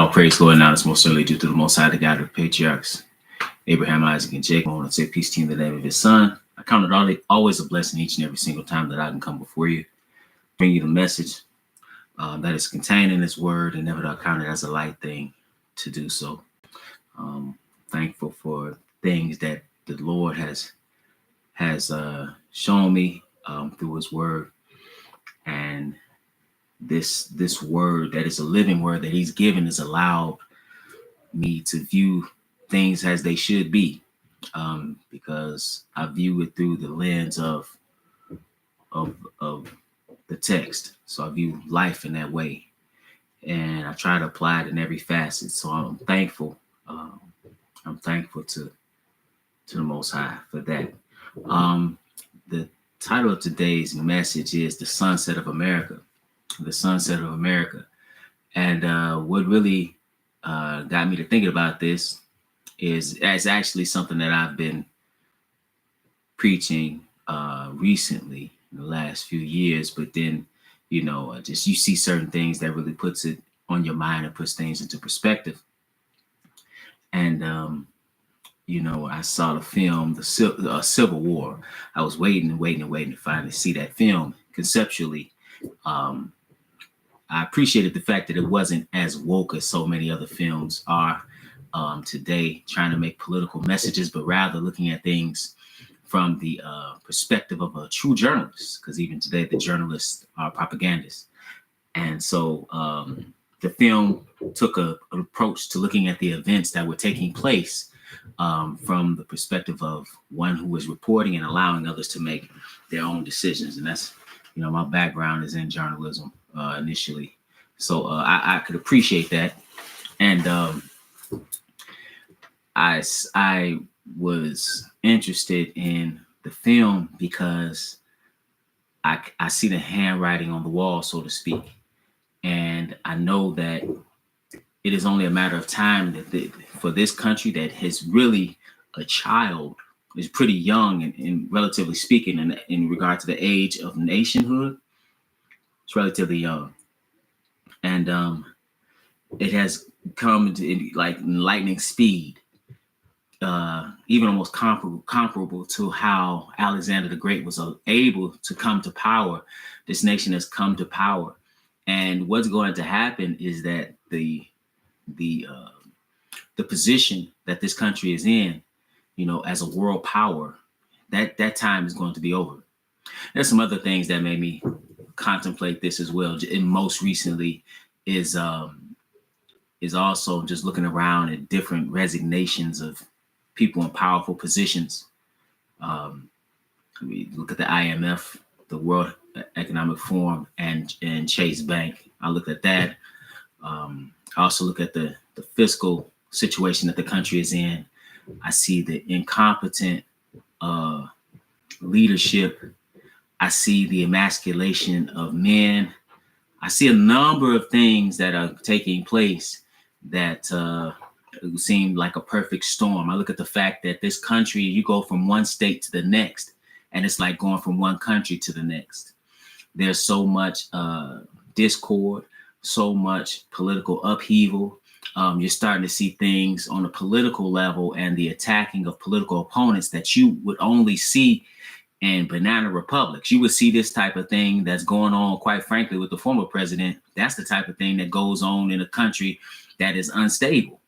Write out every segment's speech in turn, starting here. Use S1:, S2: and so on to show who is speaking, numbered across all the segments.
S1: All praise, Lord. Now it's most certainly due to the Most High, the God of the patriarchs, Abraham, Isaac, and Jacob. I want to say peace to you in the name of his son. I count it always a blessing each and every single time that I can come before you, bring you the message that is contained in this word, and never do I count it as a light thing to do so. Thankful for things that the Lord has shown me through his word, and this word that is a living word that he's given has allowed me to view things as they should be, because I view it through the lens of the text. So I view life in that way, and I try to apply it in every facet. So I'm thankful. I'm thankful to the Most High for that. The title of today's message is "The Sunset of America." The Sunset of America. And what really got me to thinking about this is actually something that I've been preaching recently in the last few years. But then, just you see certain things that really puts it on your mind and puts things into perspective. And, I saw the film, the Civil War. I was waiting to finally see that film. Conceptually, I appreciated the fact that it wasn't as woke as so many other films are today, trying to make political messages, but rather looking at things from the perspective of a true journalist, because even today the journalists are propagandists. And so the film took an approach to looking at the events that were taking place from the perspective of one who was reporting and allowing others to make their own decisions. And that's, my background is in journalism initially. So I could appreciate that. And I was interested in the film because I see the handwriting on the wall, so to speak. And I know that it is only a matter of time that for this country that is really a child, is pretty young and relatively speaking in regard to the age of nationhood. It's relatively young. And it has come to like lightning speed, even almost comparable to how Alexander the Great was able to come to power. This nation has come to power. And what's going to happen is that the position that this country is in, as a world power, that time is going to be over. There's some other things that made me contemplate this as well. And most recently is also just looking around at different resignations of people in powerful positions. We look at the IMF, the World Economic Forum, and Chase Bank. I look at that. I also look at the fiscal situation that the country is in. I see the incompetent leadership. I see the emasculation of men. I see a number of things that are taking place that seem like a perfect storm. I look at the fact that this country, you go from one state to the next, and it's like going from one country to the next. There's so much discord, so much political upheaval. You're starting to see things on a political level and the attacking of political opponents that you would only see in banana republics. You would see this type of thing that's going on, quite frankly, with the former president. That's the type of thing that goes on in a country that is unstable.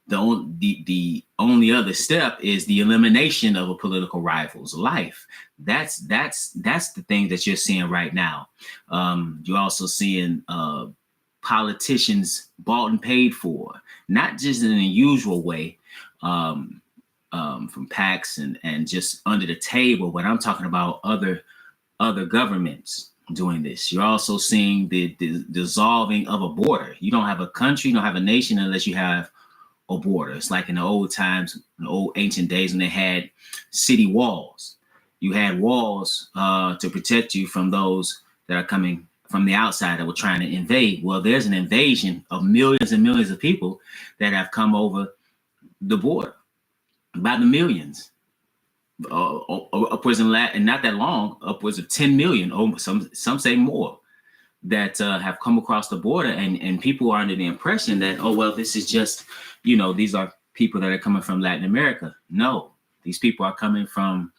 S1: The only other step is the elimination of a political rival's life. That's the thing that you're seeing right now. You're also seeing politicians bought and paid for, not just in a usual way, from PACs and just under the table, but I'm talking about other governments doing this. You're also seeing the dissolving of a border. You don't have a country, you don't have a nation unless you have a border. It's like in the old times, in the old ancient days when they had city walls. You had walls to protect you from those that are coming from the outside that were trying to invade. Well, there's an invasion of millions and millions of people that have come over the border by the millions. Upwards and not that long, upwards of 10 million, or some say more. that have come across the border, and people are under the impression that, oh, well, this is just, these are people that are coming from Latin America. No, these people are coming from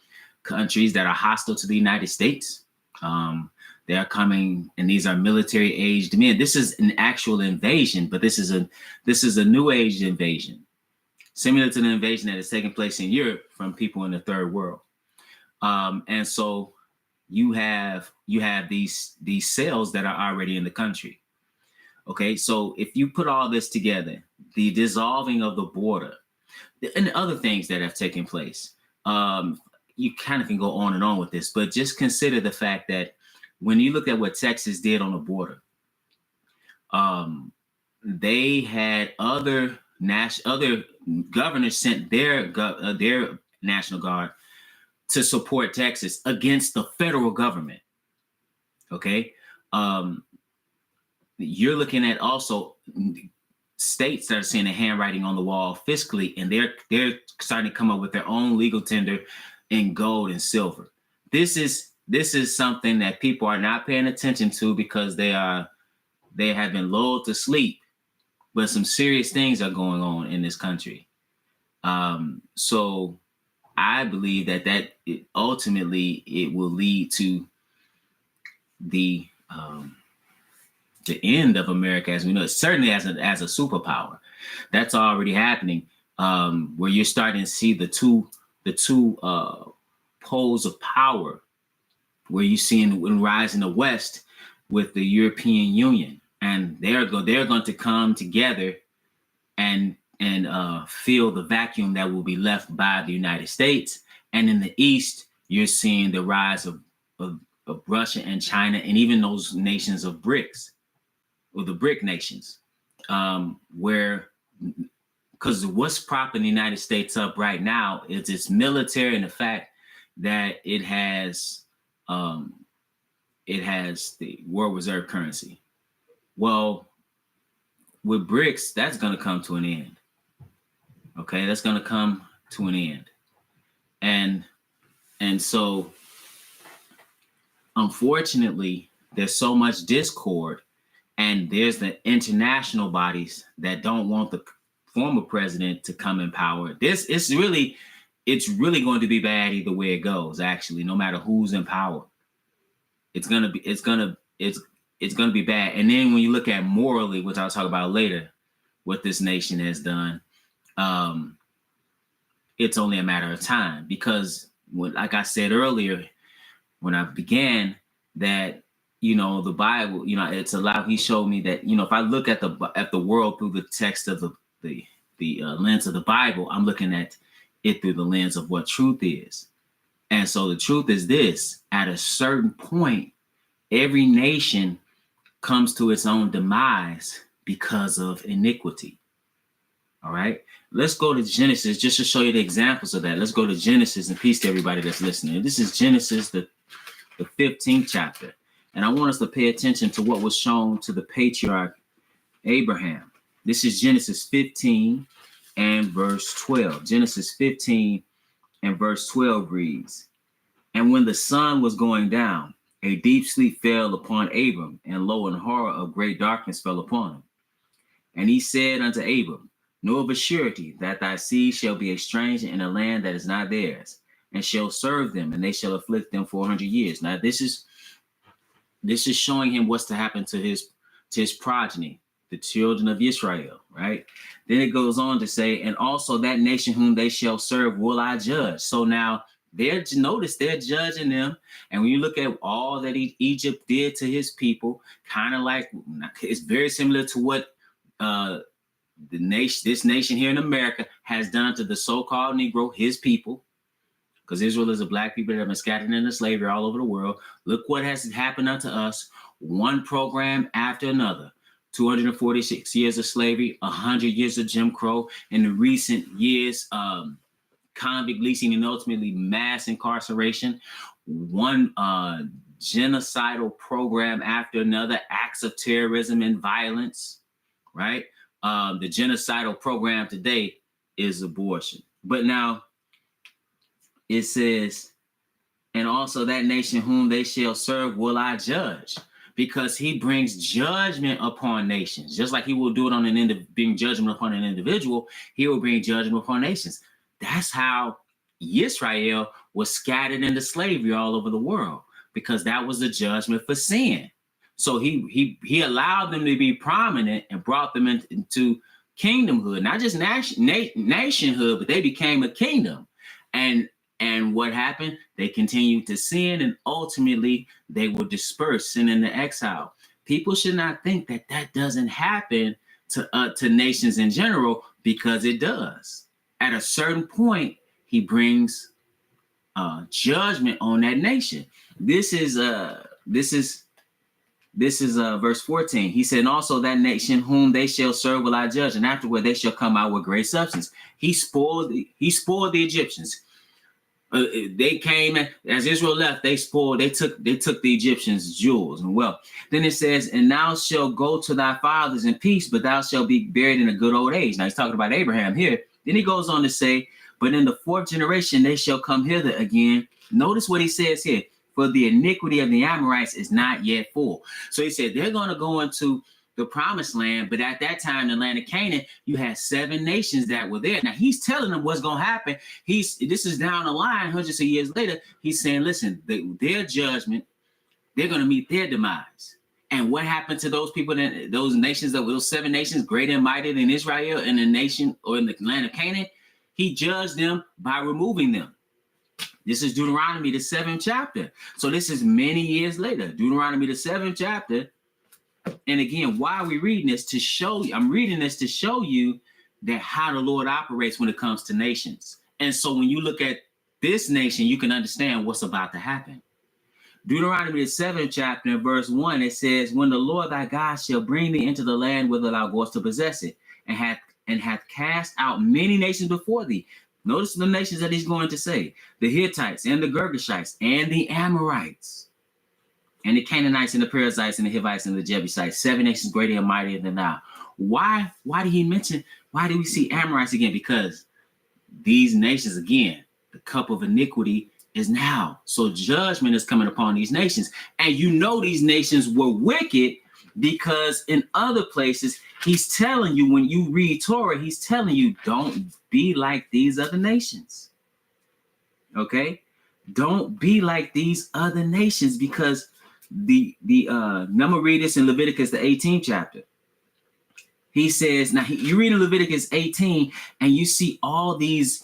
S1: countries that are hostile to the United States. They are coming, and these are military aged men. This is an actual invasion, but this is a new age invasion, similar to the invasion that is taking place in Europe from people in the third world. And so you have these cells that are already in the country. Okay, so if you put all this together, the dissolving of the border and the other things that have taken place, you kind of can go on and on with this, but just consider the fact that when you look at what Texas did on the border, they had other governors sent their National Guard to support Texas against the federal government. Okay. You're looking at also states that are seeing the handwriting on the wall fiscally, and they're starting to come up with their own legal tender in gold and silver. This is something that people are not paying attention to because they have been lulled to sleep, but some serious things are going on in this country. So I believe that ultimately it will lead to the end of America as we know it, certainly as a superpower. That's already happening, where you're starting to see the two poles of power, where you see in rise in the West with the European Union, and they're going to come together and fill the vacuum that will be left by the United States. And in the East, you're seeing the rise of Russia and China, and even those nations of BRICS, or the BRIC nations, because what's propping the United States up right now is its military and the fact that it has the world reserve currency. Well, with BRICS, that's going to come to an end. Okay, that's going to come to an end. And so, unfortunately, there's so much discord, and there's the international bodies that don't want the former president to come in power. It's really going to be bad either way it goes, actually, no matter who's in power. It's going to be bad. And then when you look at morally, which I'll talk about later, what this nation has done, it's only a matter of time, because like I said earlier, when I began, that, the Bible, it's allowed, he showed me that, if I look at the world through the text of the lens of the Bible, I'm looking at it through the lens of what truth is. And so the truth is this: at a certain point, every nation comes to its own demise because of iniquity. All right, let's go to Genesis just to show you the examples of that. Let's go to Genesis, and peace to everybody that's listening. This is Genesis, the 15th chapter. And I want us to pay attention to what was shown to the patriarch Abraham. This is Genesis 15 and verse 12. Genesis 15 and verse 12 reads, "And when the sun was going down, a deep sleep fell upon Abram, and lo, an horror of great darkness fell upon him. And he said unto Abram, Know of a surety that thy seed shall be a stranger in a land that is not theirs, and shall serve them, and they shall afflict them 400 years." Now, this is showing him what's to happen to his progeny, the children of Israel, right? Then it goes on to say, "And also that nation whom they shall serve will I judge." So now they're judging them. And when you look at all that Egypt did to his people, kind of like, it's very similar to what this nation here in America has done to the so-called Negro, his people, because Israel is a black people that have been scattered into slavery all over the world. Look what has happened unto us, one program after another. 246 years of slavery, 100 years of Jim Crow, in the recent years, convict leasing, and ultimately mass incarceration. One genocidal program after another, acts of terrorism and violence, right? The genocidal program today is abortion. But now it says, "And also that nation whom they shall serve will I judge," because he brings judgment upon nations. Just like he will do it bring judgment upon an individual, he will bring judgment upon nations. That's how Israel was scattered into slavery all over the world, because that was the judgment for sin. So he allowed them to be prominent and brought them into kingdomhood, not just nationhood, but they became a kingdom. And what happened? They continued to sin, and ultimately they were dispersed, sent into exile. People should not think that that doesn't happen to nations in general, because it does. At a certain point, he brings judgment on that nation. This is verse 14. He said, and also that nation whom they shall serve will I judge, and afterward they shall come out with great substance. He spoiled the Egyptians. They came, as Israel left, they took the Egyptians' jewels and wealth. Then it says, and thou shalt go to thy fathers in peace, but thou shalt be buried in a good old age. Now he's talking about Abraham here. Then he goes on to say, but in the fourth generation they shall come hither again. Notice what he says here. For the iniquity of the Amorites is not yet full. So he said they're going to go into the promised land, but at that time, the land of Canaan, you had 7 nations that were there. Now he's telling them what's going to happen. This is down the line, hundreds of years later. He's saying, listen, their judgment, they're going to meet their demise. And what happened to those people, those nations, those 7 nations, greater and mightier than Israel in the nation or in the land of Canaan? He judged them by removing them. This is Deuteronomy, the 7th chapter. So this is many years later. Deuteronomy, the 7th chapter. And again, why are we reading this? To show you, I'm reading this to show you that how the Lord operates when it comes to nations. And so when you look at this nation, you can understand what's about to happen. Deuteronomy, the 7th chapter, verse 1, it says, when the Lord thy God shall bring thee into the land whither thou goest to possess it, and hath cast out many nations before thee. Notice the nations that he's going to say: the Hittites and the Girgashites and the Amorites and the Canaanites and the Perizzites and the Hivites and the Jebusites, 7 nations greater and mightier than thou. Why do we see Amorites again? Because these nations, again, the cup of iniquity is now. So judgment is coming upon these nations. And you know these nations were wicked, because in other places, he's telling you, when you read Torah, he's telling you, don't be like these other nations. Okay? Don't be like these other nations, because I'm gonna read this in Leviticus, the 18th chapter. He says, now you read in Leviticus 18, and you see all these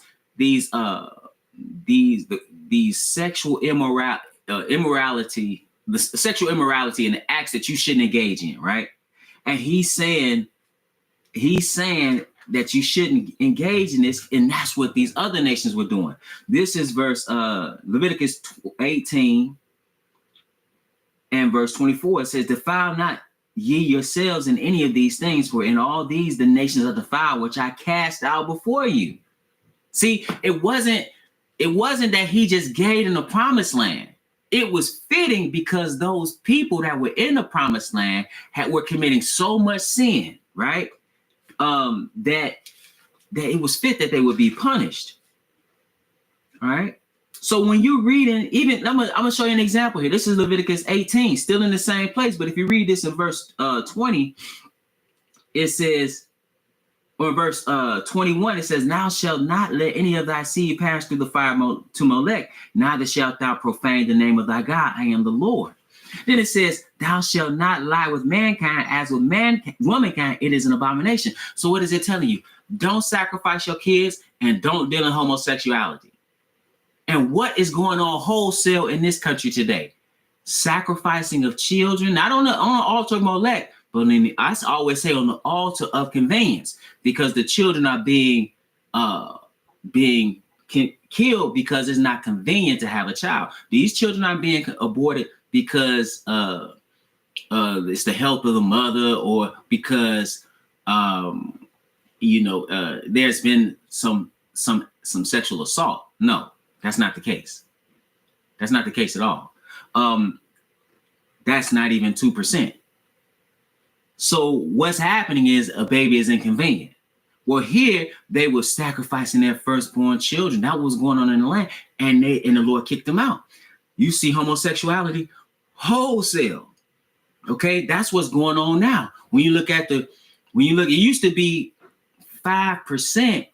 S1: sexual immorality, the sexual immorality and the acts that you shouldn't engage in, right? And he's saying that you shouldn't engage in this, and that's what these other nations were doing. This is Leviticus 18 and verse 24. It says, defile not ye yourselves in any of these things, for in all these the nations are defiled, which I cast out before you. See, it wasn't that he just gave them the promised land. It was fitting, because those people that were in the promised land were committing so much sin, right? That it was fit that they would be punished. All right. So when you're reading, even I'm gonna show you an example here. This is Leviticus 18, still in the same place. But if you read this in verse 20, it says, or verse 21, it says, now shalt not let any of thy seed pass through the fire to Molech, neither shalt thou profane the name of thy God. I am the Lord. Then it says, thou shalt not lie with mankind, as with womankind it is an abomination. So what is it telling you? Don't sacrifice your kids, and don't deal in homosexuality. And what is going on wholesale in this country today? Sacrificing of children, not on the altar of Molech, but I always say on the altar of convenience, because the children are being killed because it's not convenient to have a child. These children are being aborted because it's the health of the mother, or because there's been some sexual assault. No, that's not the case. That's not the case at all. That's not even 2%. So what's happening is a baby is inconvenient. Well, here they were sacrificing their firstborn children. That was going on in the land, and the Lord kicked them out. You see homosexuality wholesale. Okay, that's what's going on now. When you look, it used to be 5%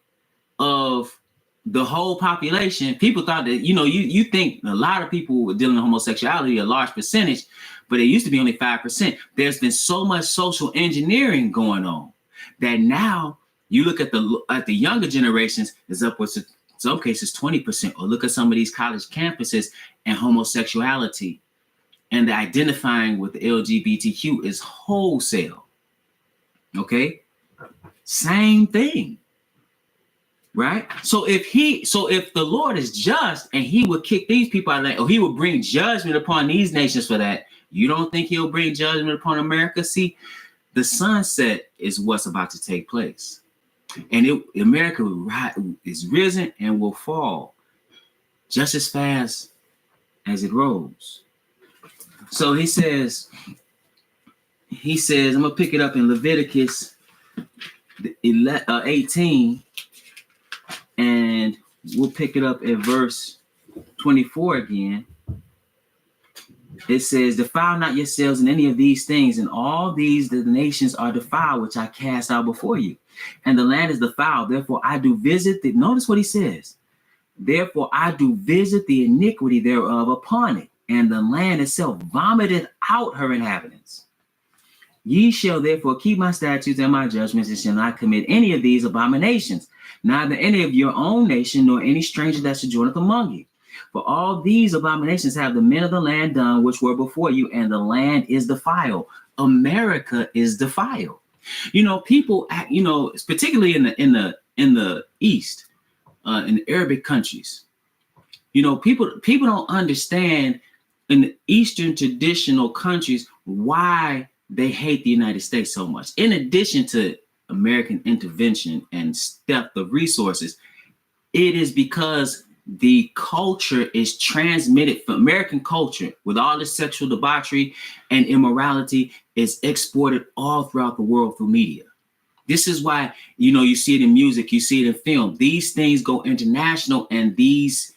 S1: of the whole population. People thought that, you think a lot of people were dealing with homosexuality, a large percentage, but it used to be only 5%. There's been so much social engineering going on that now you look at the younger generations, is upwards to, in some cases, 20%. Or look at some of these college campuses, and homosexuality and the identifying with the LGBTQ is wholesale. Okay, same thing. Right? So if the Lord is just and he would kick these people out, or he would bring judgment upon these nations for that, you don't think he'll bring judgment upon America? See, the sunset is what's about to take place. And America is risen and will fall just as fast as it rose. So he says, I'm going to pick it up in Leviticus 18. And we'll pick it up at verse 24 again. It says, defile not yourselves in any of these things, and all these the nations are defiled, which I cast out before you. And the land is defiled. Therefore I do visit notice what he says. Therefore I do visit the iniquity thereof upon it, and the land itself vomited out her inhabitants. Ye shall therefore keep my statutes and my judgments, and shall not commit any of these abominations, neither any of your own nation, nor any stranger that sojourneth among you. For all these abominations have the men of the land done, which were before you, and the land is defiled. America is defiled. People, particularly in the East, in the Arabic countries, people don't understand in the Eastern traditional countries why they hate the United States so much. In addition to American intervention and theft of resources, it is because the culture is transmitted from American culture, with all the sexual debauchery and immorality, is exported all throughout the world through media. This is why, you see it in music, you see it in film. These things go international, and these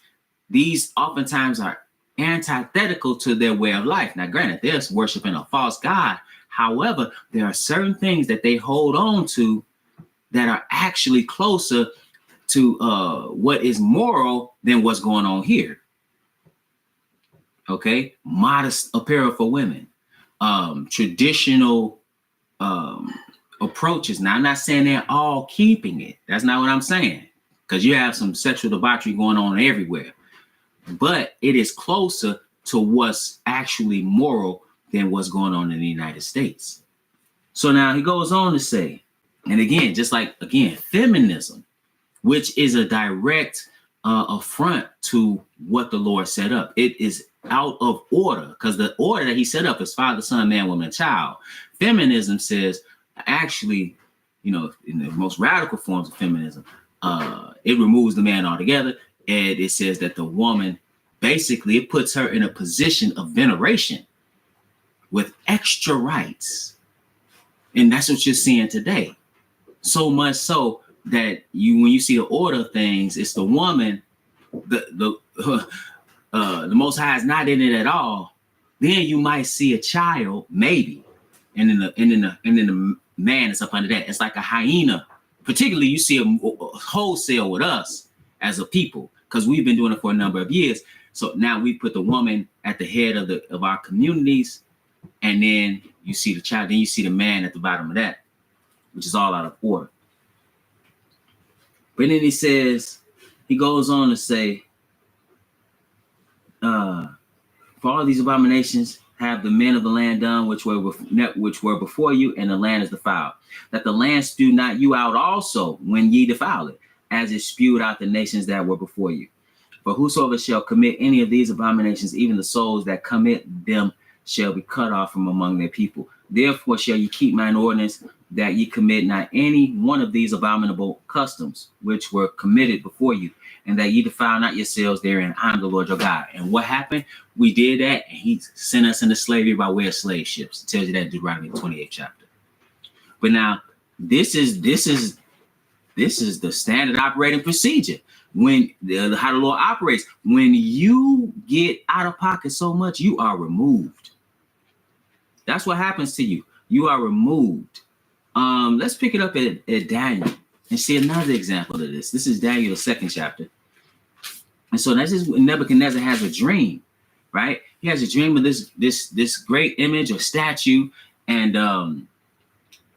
S1: oftentimes are antithetical to their way of life. Now, granted, they're worshiping a false god. However, there are certain things that they hold on to that are actually closer to what is moral than what's going on here. Okay, modest apparel for women, traditional approaches. Now, I'm not saying they're all keeping it. That's not what I'm saying, because you have some sexual debauchery going on everywhere. But it is closer to what's actually moral than what's going on in the United States. So now he goes on to say, and again, feminism, which is a direct affront to what the Lord set up. It is out of order, because the order that he set up is Father, Son, Man, Woman, and Child. Feminism says, actually, in the most radical forms of feminism, it removes the man altogether. And it says that the woman, basically, it puts her in a position of veneration with extra rights. And that's what you're seeing today. So much so that when you see the order of things, it's the woman, the Most High is not in it at all. Then you might see a child, maybe, and then the man is up under that. It's like a hyena. Particularly, you see a wholesale with us as a people, because we've been doing it for a number of years. So now we put the woman at the head of our communities, and then you see the child, then you see the man at the bottom of that, which is all out of order. But then he goes on to say, for all these abominations have the men of the land done, which were before you, and the land is defiled. That the land spew not you out also when ye defile it, as it spewed out the nations that were before you. For whosoever shall commit any of these abominations, even the souls that commit them shall be cut off from among their people. Therefore shall ye keep mine ordinance, that ye commit not any one of these abominable customs which were committed before you, and that ye defile not yourselves therein. I am the Lord your God. And what happened? We did that, and he sent us into slavery by way of slave ships. It tells you that in Deuteronomy 28th chapter. But now, this is the standard operating procedure. When how the Lord operates, when you get out of pocket so much, you are removed. That's what happens to you. You are removed. Let's pick it up at Daniel and see another example of this. This is Daniel, the 2nd chapter. And so that's just Nebuchadnezzar has a dream, right? He has a dream of this great image or statue, and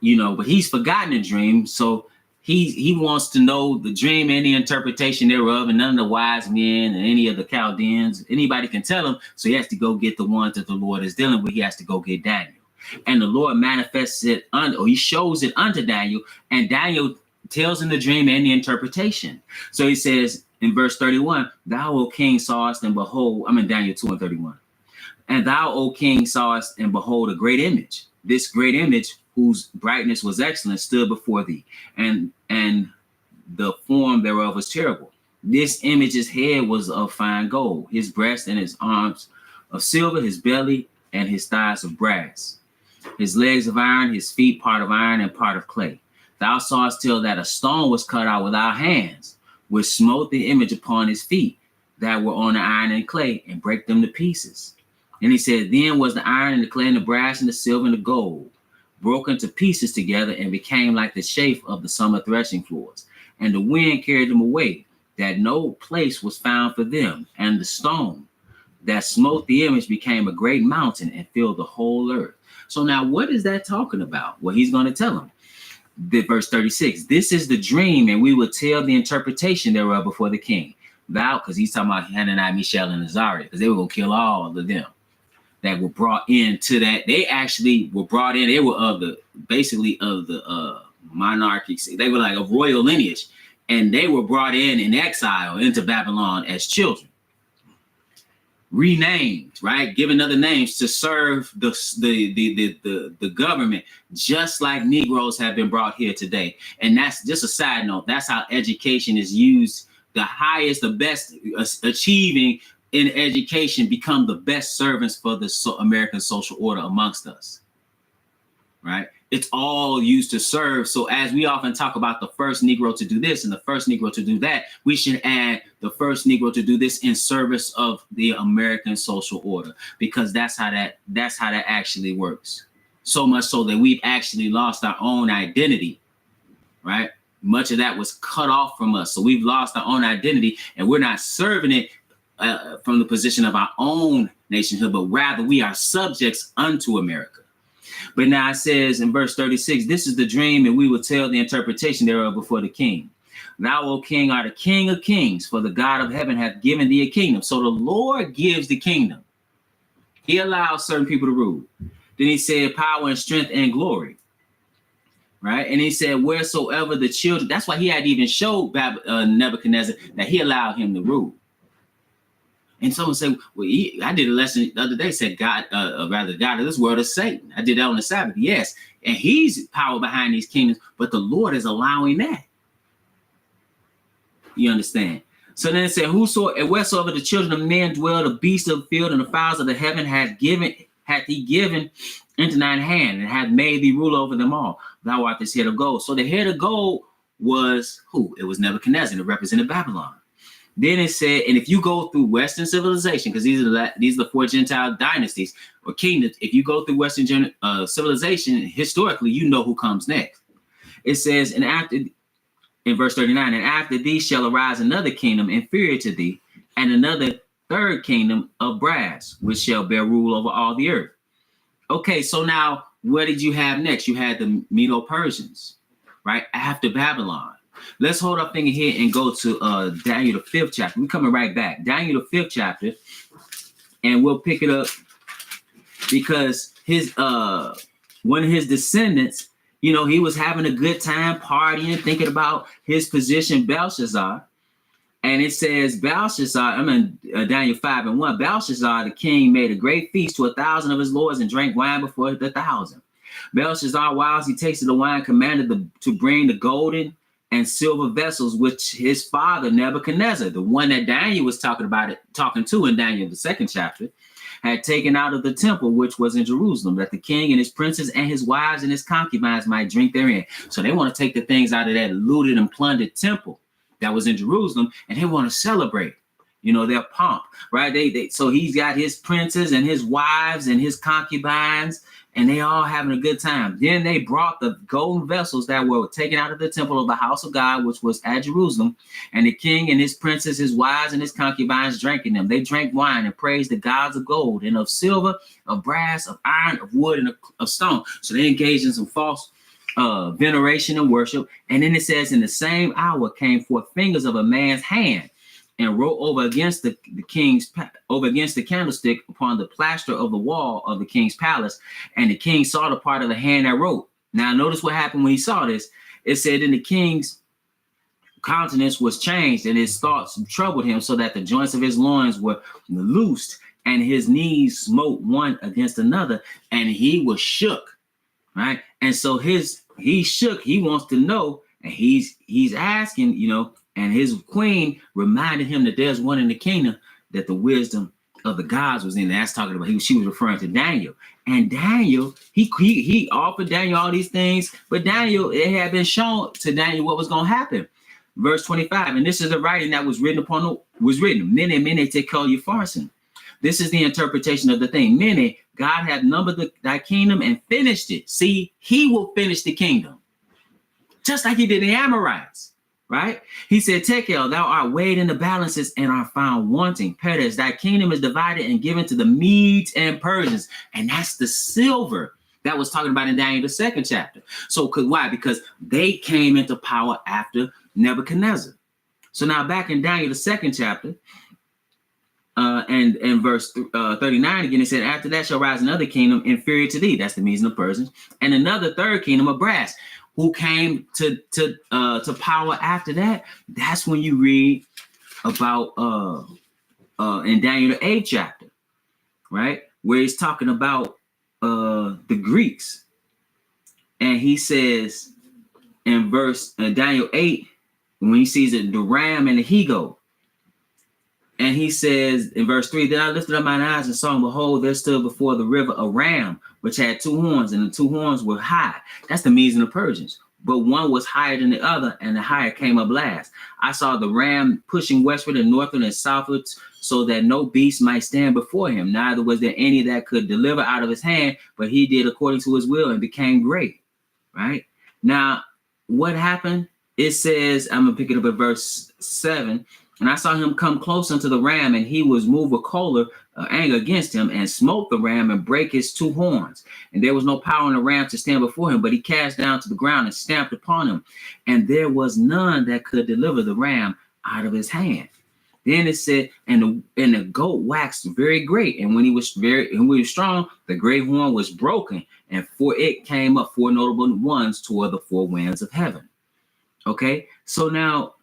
S1: but he's forgotten the dream. So he wants to know the dream and the interpretation thereof, and none of the wise men and any of the Chaldeans, anybody can tell him. So he has to go get the ones that the Lord is dealing with. He has to go get Daniel. And the Lord manifests it or he shows it unto Daniel, and Daniel tells him the dream and the interpretation. So he says in verse 31, thou, O king, sawest and behold, I'm in Daniel 2 and 31. And thou, O king, sawest and behold a great image. This great image, whose brightness was excellent, stood before thee, and the form thereof was terrible. This image's head was of fine gold, his breast and his arms of silver, his belly and his thighs of brass, his legs of iron, his feet part of iron and part of clay. Thou sawest till that a stone was cut out with our hands, which smote the image upon his feet that were on the iron and clay, and break them to pieces. And he said, then was the iron and the clay and the brass and the silver and the gold broken to pieces together, and became like the chaff of the summer threshing floors. And the wind carried them away, that no place was found for them. And the stone that smote the image became a great mountain and filled the whole earth. So now what is that talking about? Well, he's going to tell him. Verse 36, this is the dream, and we will tell the interpretation thereof before the king. Thou, because he's talking about Hananiah, Mishael, and Azariah, because they were going to kill all of them that were brought into that. They actually were brought in. They were of the monarchy. They were like a royal lineage, and they were brought in exile into Babylon as children, renamed, right, given other names to serve the government, just like Negroes have been brought here today. And that's just a side note. That's how education is used. The highest, the best achieving in education become the best servants for the American social order amongst us, right? It's all used to serve. So as we often talk about the first Negro to do this and the first Negro to do that, we should add the first Negro to do this in service of the American social order, because that's how that actually works. So much so that we've actually lost our own identity, right? Much of that was cut off from us. So we've lost our own identity, and we're not serving it from the position of our own nationhood, but rather we are subjects unto America. But now it says in verse 36, this is the dream, and we will tell the interpretation thereof before the king. Thou, O king, art the king of kings, for the God of heaven hath given thee a kingdom. So the Lord gives the kingdom. He allows certain people to rule. Then he said power and strength and glory. Right. And he said, wheresoever the children, that's why he had even showed Nebuchadnezzar that he allowed him to rule. And someone said, well, I did a lesson the other day, said God, the God of this world is Satan. I did that on the Sabbath. Yes. And he's power behind these kingdoms, but the Lord is allowing that. You understand? So then it said, wheresoever the children of men dwell, the beasts of the field and the fowls of the heaven hath he given into thine hand, and hath made thee rule over them all. Thou art this head of gold. So the head of gold was who? It was Nebuchadnezzar, that represented Babylon. Then it said, and if you go through Western civilization, because these are the 4 Gentile dynasties or kingdoms, if you go through Western civilization, historically, you know who comes next. It says, and after, in verse 39, and after thee shall arise another kingdom inferior to thee, and another third kingdom of brass, which shall bear rule over all the earth. Okay, so now what did you have next? You had the Medo-Persians, right? After Babylon. Let's hold our finger here and go to Daniel, the 5th chapter. We're coming right back. Daniel, the 5th chapter, and we'll pick it up because his one of his descendants, you know, he was having a good time partying, thinking about his position, Belshazzar. And it says Belshazzar, I'm in Daniel 5:1. Belshazzar, the king, made a great feast to 1,000 of his lords and drank wine before the 1,000. Belshazzar, whilst he tasted the wine, commanded to bring the golden and silver vessels which his father Nebuchadnezzar, the one that Daniel was talking to in Daniel, the 2nd chapter, had taken out of the temple which was in Jerusalem, that the king and his princes and his wives and his concubines might drink therein. So they want to take the things out of that looted and plundered temple that was in Jerusalem, and they want to celebrate. their pomp, right? So he's got his princes and his wives and his concubines, and they all having a good time. Then they brought the golden vessels that were taken out of the temple of the house of God, which was at Jerusalem. And the king and his princes, his wives and his concubines drank in them. They drank wine and praised the gods of gold and of silver, of brass, of iron, of wood, and of stone. So they engaged in some false veneration and worship. And then it says, in the same hour came forth fingers of a man's hand, and wrote over against the candlestick upon the plaster of the wall of the king's palace. And the king saw the part of the hand that wrote. Now notice what happened when he saw this. It said, in the king's countenance was changed, and his thoughts troubled him, so that the joints of his loins were loosed, and his knees smote one against another, and he was shook. Right. And so he shook. He wants to know, and he's asking, and his queen reminded him that there's one in the kingdom that the wisdom of the gods was in. That's talking about, she was referring to Daniel. And Daniel, he offered Daniel all these things, but Daniel, it had been shown to Daniel what was going to happen. Verse 25, and this is the writing that was written mene tekel upharsin. This is the interpretation of the thing. Mene, God hath numbered thy kingdom and finished it. See, he will finish the kingdom, just like he did the Amorites. Right? He said, Tekel, thou art weighed in the balances and are found wanting. Peres, thy kingdom is divided and given to the Medes and Persians. And that's the silver that was talking about in Daniel, the 2nd chapter. So why? Because they came into power after Nebuchadnezzar. So now back in Daniel, the 2nd chapter, and verse 39 again, it said, after that shall rise another kingdom inferior to thee. That's the Medes and the Persians. And another third kingdom of brass, who came to power after that. That's when you read about in Daniel the 8th chapter, right, where he's talking about the Greeks, and he says in verse Daniel 8, when he sees the ram and the he-goat, and he says in verse 3, then I lifted up mine eyes and saw, and behold, there stood before the river a ram, which had 2 horns, and the 2 horns were high. That's the Medes and the Persians. But one was higher than the other, and the higher came up last. I saw the ram pushing westward and northward and southward, so that no beast might stand before him. Neither was there any that could deliver out of his hand, but he did according to his will and became great. Right? Now, what happened? It says, I'm going to pick it up at verse 7. And I saw him come close unto the ram, and he was moved with choler, anger against him, and smote the ram and brake his 2 horns. And there was no power in the ram to stand before him, but he cast down to the ground and stamped upon him. And there was none that could deliver the ram out of his hand. Then it said, and the goat waxed very great, and when he was strong, the great horn was broken, and for it came up 4 notable ones toward the 4 winds of heaven. Okay, so now,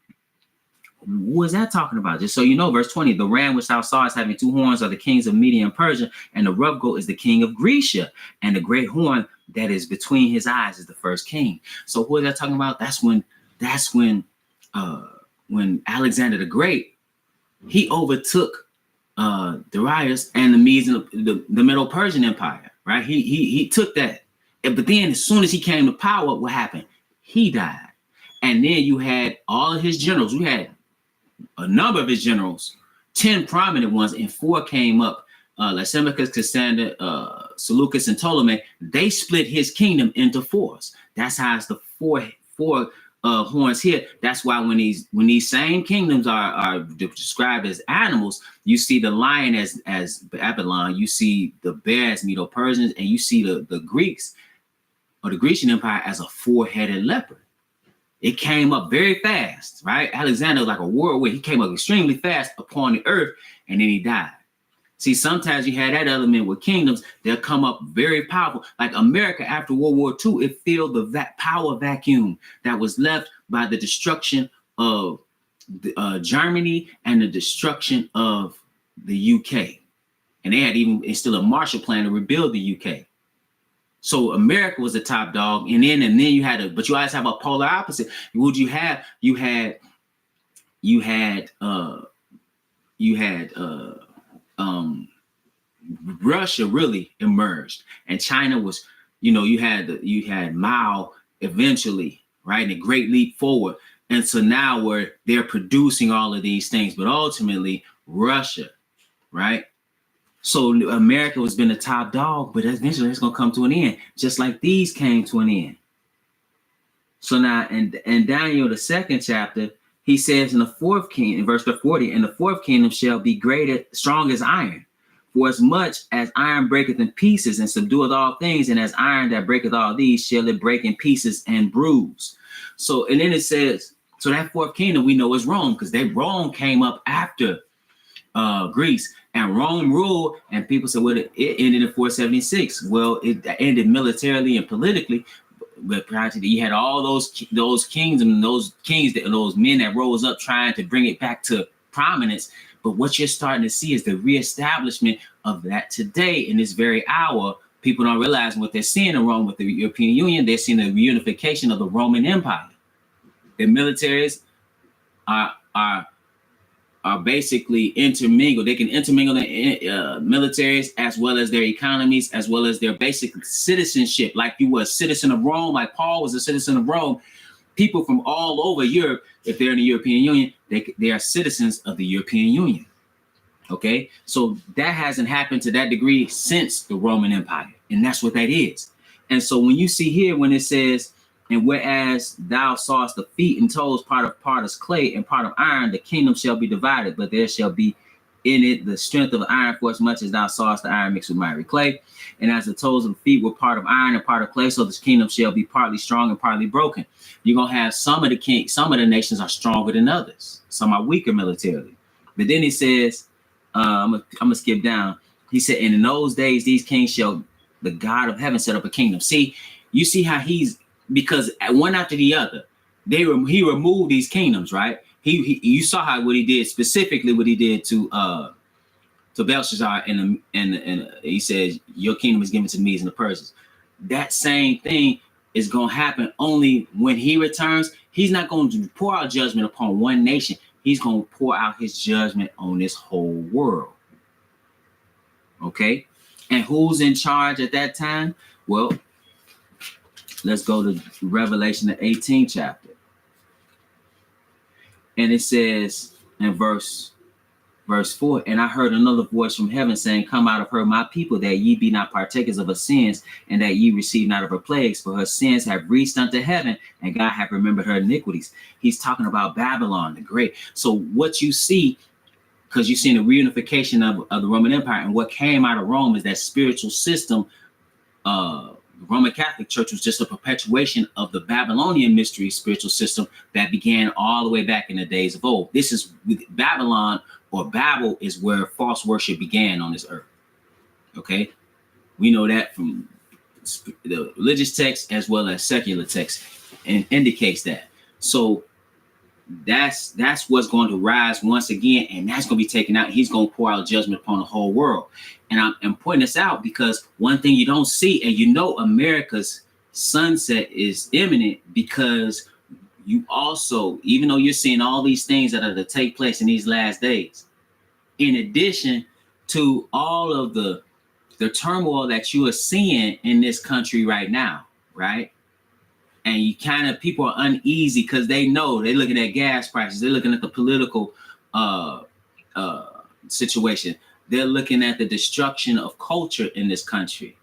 S1: what is that talking about? Just so you know, verse 20, the ram which thou sawest having 2 horns are the kings of Media and Persia, and the rough goat is the king of Grecia, and the great horn that is between his eyes is the first king. So what is that talking about? That's when Alexander the Great, he overtook Darius and the Medes and the Middle Persian Empire, right? He took that. But then as soon as he came to power, what happened? He died. And then you had all of his generals. You had a number of his generals, 10 prominent ones, and 4 came up. Lysimachus, Cassander, Seleucus, and Ptolemy. They split his kingdom into 4s. That's how it's the four horns here. That's why when these same kingdoms are described as animals, you see the lion as Babylon, you see the bear as Medo-Persians, and you see the Greeks or the Grecian Empire as a 4-headed leopard. It came up very fast, right? Alexander was like a whirlwind. He came up extremely fast upon the earth, and then he died. See, sometimes you had that element with kingdoms. They'll come up very powerful. Like America after World War II, it filled the power vacuum that was left by the destruction of Germany and the destruction of the UK. And they had even still a Marshall Plan to rebuild the UK. So America was the top dog, and then you had but you always have a polar opposite. Would you have? You had Russia really emerged, and China was, you had Mao eventually, right? And a great leap forward. And so now they're producing all of these things, but ultimately Russia, right? So America has been the top dog, but eventually it's going to come to an end, just like these came to an end. So now in Daniel, the second chapter, he says in the fourth kingdom, in verse 40, and the fourth kingdom shall be great, strong as iron. For as much as iron breaketh in pieces and subdueth all things, and as iron that breaketh all these, shall it break in pieces and bruise. So, and then it says, so that fourth kingdom we know is Rome, because Rome came up after Greece, and Rome ruled, and people said, well, it ended in 476. Well, it ended militarily and politically, but prior to that, you had all those kings and those men that rose up trying to bring it back to prominence. But what you're starting to see is the reestablishment of that today in this very hour. People don't realize what they're seeing in Rome with the European Union. They're seeing the reunification of the Roman Empire. The militaries are basically intermingled. They can intermingle the militaries as well as their economies, as well as their basic citizenship. Like you were a citizen of Rome, like Paul was a citizen of Rome. People from all over Europe, if they're in the European Union, they are citizens of the European Union. Okay, so that hasn't happened to that degree since the Roman Empire, and that's what that is. And so when you see here, when it says, and whereas thou sawest the feet and toes part of clay and part of iron, the kingdom shall be divided, but there shall be in it the strength of iron, for as much as thou sawest the iron mixed with miry clay. And as the toes of the feet were part of iron and part of clay, so this kingdom shall be partly strong and partly broken. You're gonna have some of the nations are stronger than others. Some are weaker militarily. But then he says, I'm gonna skip down. He said, and in those days, these kings shall the God of heaven set up a kingdom. See, you see how because one after the other, he removed these kingdoms, right? You saw what he did, specifically what he did to Belshazzar, and he says, your kingdom is given to the Medes and the Persians. That same thing is going to happen only when he returns. He's not going to pour out judgment upon one nation. He's going to pour out his judgment on this whole world. Okay? And who's in charge at that time? Well, let's go to Revelation, the 18th chapter. And it says in verse 4, and I heard another voice from heaven saying, come out of her, my people, that ye be not partakers of her sins, and that ye receive not of her plagues, for her sins have reached unto heaven, and God hath remembered her iniquities. He's talking about Babylon the Great. So what you see, because you've seen the reunification of the Roman Empire, and what came out of Rome is that spiritual system. The Roman Catholic Church was just a perpetuation of the Babylonian mystery spiritual system that began all the way back in the days of old. This is with Babylon, or Babel is where false worship began on this earth. Okay, we know that from the religious text as well as secular text, and indicates that. So that's what's going to rise once again, and that's going to be taken out. He's going to pour out judgment upon the whole world. And I'm pointing this out because one thing you don't see, and you know America's sunset is imminent, because you also, even though you're seeing all these things that are to take place in these last days, in addition to all of the turmoil that you are seeing in this country right now, right? And you people are uneasy because they know they're looking at gas prices. They're looking at the political situation. They're looking at the destruction of culture in this country.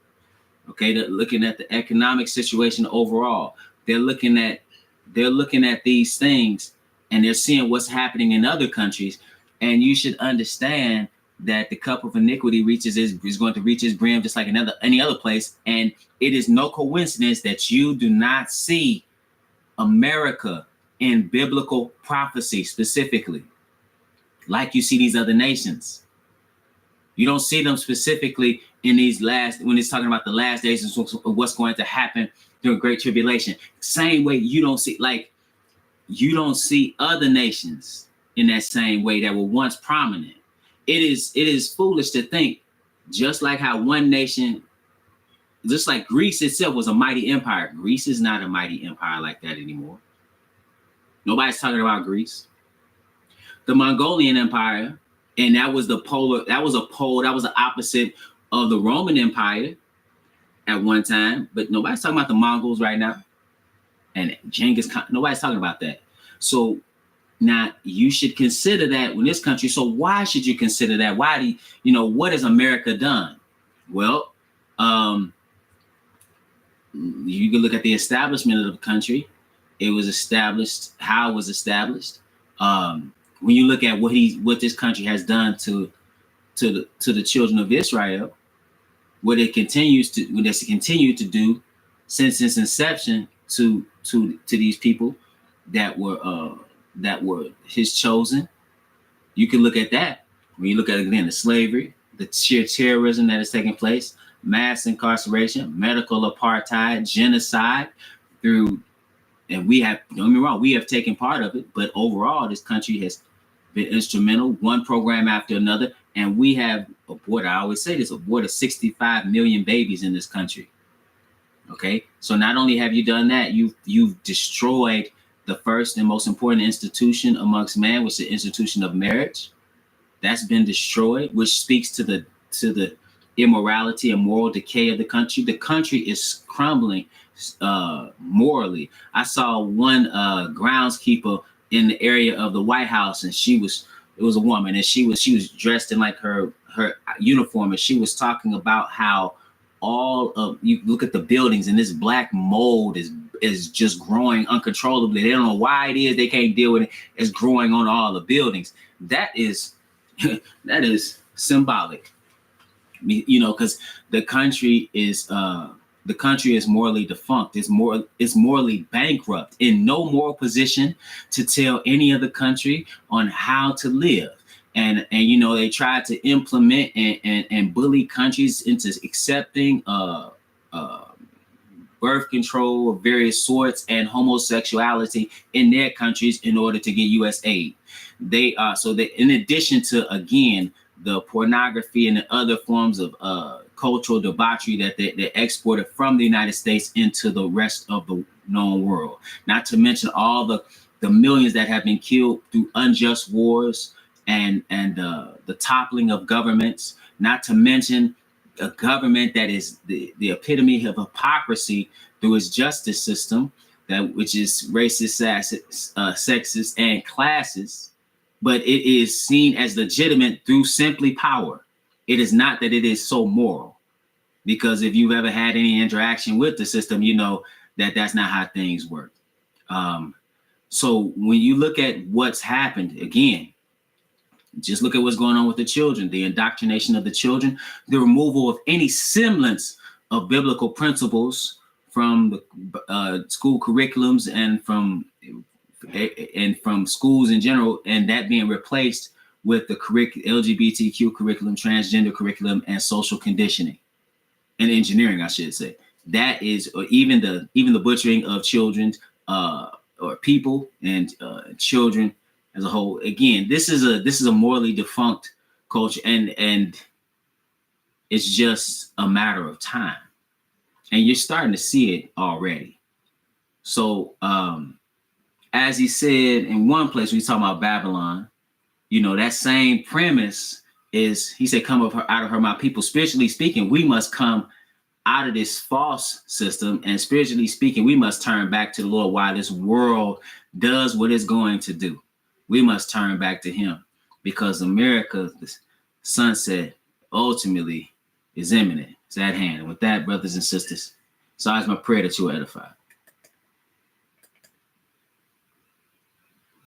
S1: Okay, they're looking at the economic situation overall. They're looking at these things, and they're seeing what's happening in other countries. And you should understand that the cup of iniquity is going to reach its brim, just like any other place. And it is no coincidence that you do not see America in biblical prophecy specifically, like you see these other nations. You don't see them specifically in when it's talking about the last days and what's going to happen during Great Tribulation. Same way you don't see other nations in that same way that were once prominent. It is foolish to think, just like how one nation, just like Greece itself was a mighty empire. Greece is not a mighty empire like that anymore. Nobody's talking about Greece. The Mongolian Empire, and that was the opposite of the Roman Empire at one time, but nobody's talking about the Mongols right now. And Genghis Khan, nobody's talking about that. So Now, you should consider that in this country. So why should you consider that? Why do what has America done? Well, you can look at the establishment of the country. It was established, how it was established. When you look at what this country has done to the children of Israel, what it's continued to do since its inception to these people that were his chosen. You can look at that. When you look at, again, the slavery, the sheer terrorism that is taking place, mass incarceration, medical apartheid, genocide and we have, don't get me wrong, we have taken part of it, but overall this country has been instrumental, one program after another, and we have aborted, I always say this, aborted 65 million babies in this country. Okay, so not only have you done that, you've destroyed the first and most important institution amongst man, which is the institution of marriage. That's been destroyed, which speaks to the immorality and moral decay of the country. The country is crumbling morally. I saw one groundskeeper in the area of the White House, and it was a woman, and she was dressed in like her uniform, and she was talking about how you look at the buildings, and this black mold is just growing uncontrollably. They don't know why it is. They can't deal with it. It's growing on all the buildings. That is symbolic, because the country is morally defunct. It's morally bankrupt, in no moral position to tell any other country on how to live. And they try to implement and bully countries into accepting birth control of various sorts and homosexuality in their countries in order to get U.S. aid. They in addition to, again, the pornography and the other forms of cultural debauchery that they exported from the United States into the rest of the known world, not to mention all the millions that have been killed through unjust wars and the toppling of governments, not to mention a government that is the epitome of hypocrisy through its justice system, which is racist, sexist, and classist, but it is seen as legitimate through simply power. It is not that it is so moral, because if you've ever had any interaction with the system, you know that that's not how things work. So when you look at what's happened, again, just look at what's going on with the children, the indoctrination of the children, the removal of any semblance of biblical principles from the school curriculums and from schools in general, and that being replaced with the LGBTQ curriculum, transgender curriculum, and social conditioning and engineering, I should say. That is, or even the butchering of children or people and children as a whole. Again, this is a morally defunct culture, and it's just a matter of time, and you're starting to see it already. So as he said in one place, we talk about Babylon, that same premise is, he said, come out of her, my people. Spiritually speaking, we must come out of this false system, and spiritually speaking, we must turn back to the Lord while this world does what it's going to do. We must turn back to him, because America, the sunset, ultimately is imminent. It's at hand. And with that, brothers and sisters, so it's my prayer that you are edified.